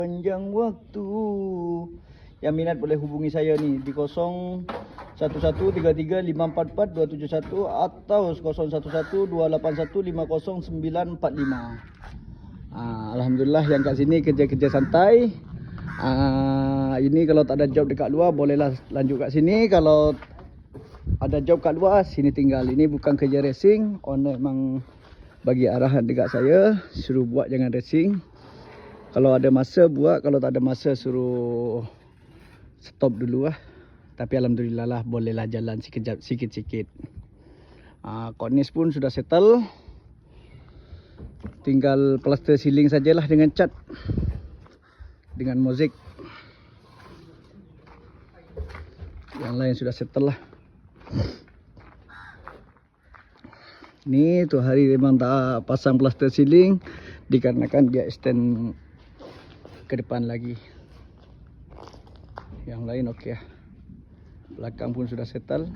Panjang waktu. Yang minat boleh hubungi saya ni di 01133544 atau 0112815095. Alhamdulillah yang kat sini kerja-kerja santai. Ini kalau tak ada job dekat luar bolehlah lanjut kat sini. Kalau ada job kat luar sini tinggal. Ini bukan kerja racing. Owner memang bagi arahan dekat saya, suruh buat jangan racing. Kalau ada masa buat, kalau tak ada masa suruh stop dulu lah. Tapi alhamdulillah lah bolehlah jalan sekejap sikit-sikit. Kornis pun sudah settle. Tinggal plaster ceiling sajalah dengan cat, dengan mozaik. Yang lain sudah settle lah. Ni tu hari memang tak pasang plaster ceiling dikarenakan dia extend ke depan lagi. Yang lain okey lah. Belakang pun sudah settle.